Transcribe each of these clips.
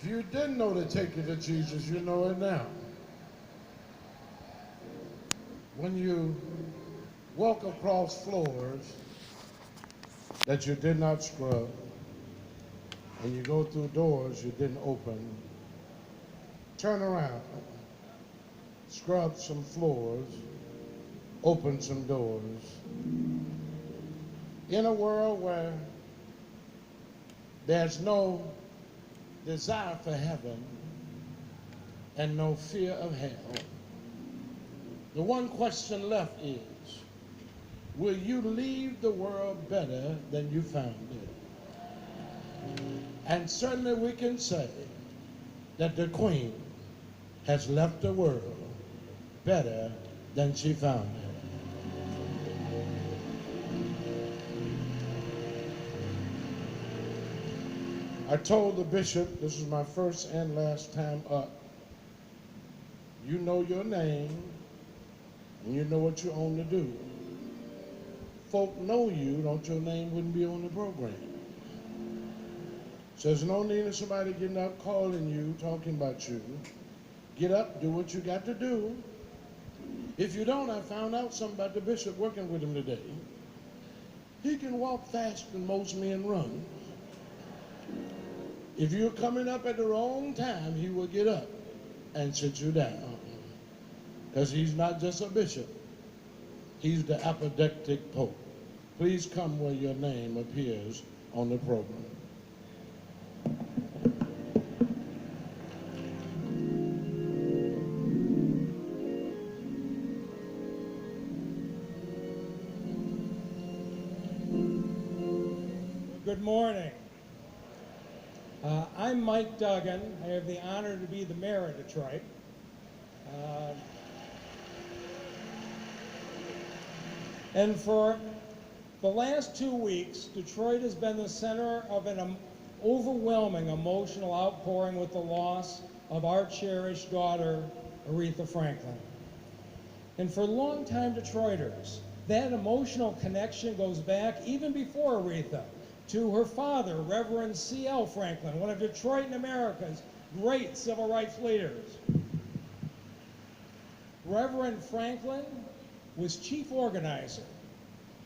If you didn't know to take you to Jesus, you know it now. When you walk across floors that you did not scrub, and you go through doors you didn't open, turn around, scrub some floors, open some doors. In a world where there's no desire for heaven and no fear of hell, the one question left is, will you leave the world better than you found it? And certainly we can say that the Queen has left the world better than she found it. I told the bishop, this is my first and last time up, you know your name and you know what you're on to do. Folk know you, don't your name wouldn't be on the program. So there's no need of somebody getting up, calling you, talking about you. Get up, do what you got to do. If you don't, I found out something about the bishop working with him today. He can walk faster than most men run. If you're coming up at the wrong time, he will get up and sit you down. Because he's not just a bishop. He's the apodectic pope. Please come where your name appears on the program. Good morning. I'm Mike Duggan. I have the honor to be the mayor of Detroit. And for the last 2 weeks, Detroit has been the center of an overwhelming emotional outpouring with the loss of our cherished daughter, Aretha Franklin. And for longtime Detroiters, that emotional connection goes back even before Aretha, to her father, Reverend C.L. Franklin, one of Detroit and America's great civil rights leaders. Reverend Franklin was chief organizer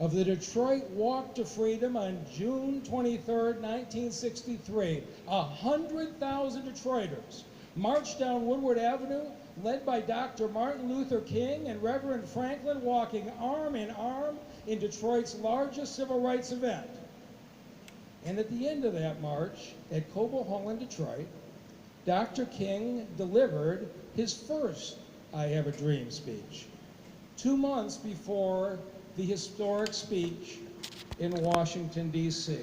of the Detroit Walk to Freedom on June 23, 1963. 100,000 Detroiters marched down Woodward Avenue, led by Dr. Martin Luther King and Reverend Franklin, walking arm in arm in Detroit's largest civil rights event. And at the end of that march at Cobo Hall in Detroit, Dr. King delivered his first I Have a Dream speech, 2 months before the historic speech in Washington, D.C.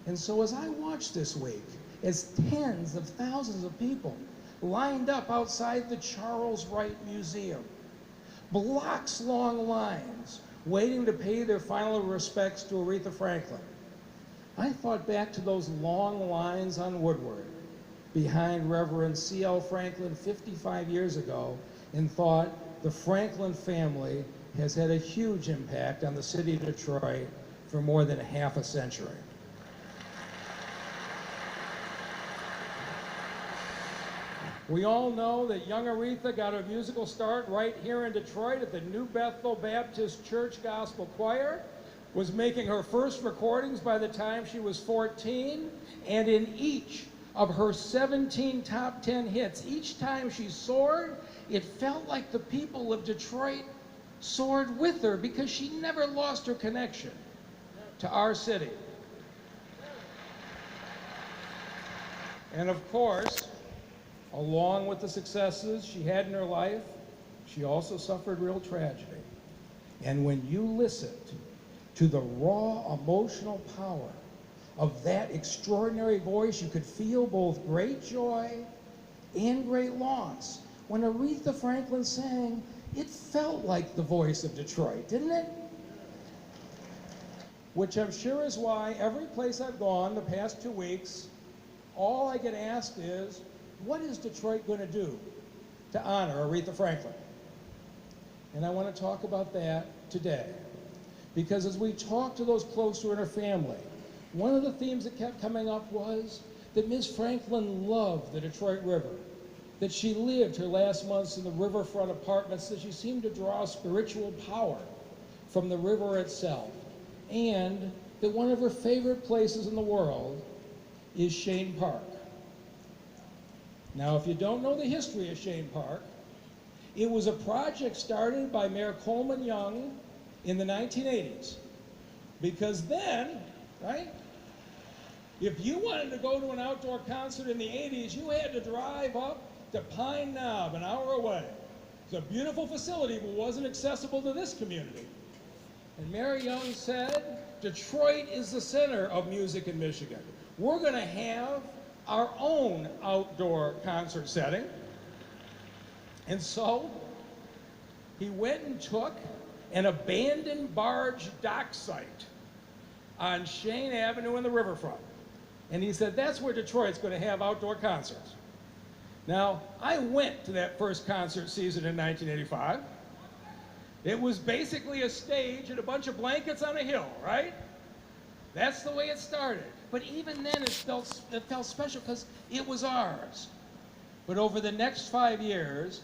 And so as I watched this week, as tens of thousands of people lined up outside the Charles Wright Museum, blocks-long lines waiting to pay their final respects to Aretha Franklin, I thought back to those long lines on Woodward behind Reverend C.L. Franklin 55 years ago and thought the Franklin family has had a huge impact on the city of Detroit for more than half a century. We all know that young Aretha got her musical start right here in Detroit at the New Bethel Baptist Church Gospel Choir, was making her first recordings by the time she was 14, and in each of her 17 top 10 hits, each time she soared, it felt like the people of Detroit soared with her because she never lost her connection to our city. And of course, along with the successes she had in her life, she also suffered real tragedy. And when you listened to the raw emotional power of that extraordinary voice, you could feel both great joy and great loss. When Aretha Franklin sang, it felt like the voice of Detroit, didn't it? Which I'm sure is why every place I've gone the past 2 weeks, all I get asked is, what is Detroit going to do to honor Aretha Franklin? And I want to talk about that today. Because as we talked to those close to her and her family, one of the themes that kept coming up was that Ms. Franklin loved the Detroit River, that she lived her last months in the riverfront apartments, that she seemed to draw spiritual power from the river itself, and that one of her favorite places in the world is Chene Park. Now, if you don't know the history of Chene Park, it was a project started by Mayor Coleman Young in the 1980s. Because then, right, if you wanted to go to an outdoor concert in the 80s, you had to drive up to Pine Knob, an hour away. It's a beautiful facility, but wasn't accessible to this community. And Mayor Young said, Detroit is the center of music in Michigan. We're going to have our own outdoor concert setting. And so he went and took an abandoned barge dock site on Chene Avenue in the riverfront. And he said, that's where Detroit's going to have outdoor concerts. Now, I went to that first concert season in 1985. It was basically a stage and a bunch of blankets on a hill, right? That's the way it started. But even then, it felt special because it was ours. But over the next 5 years,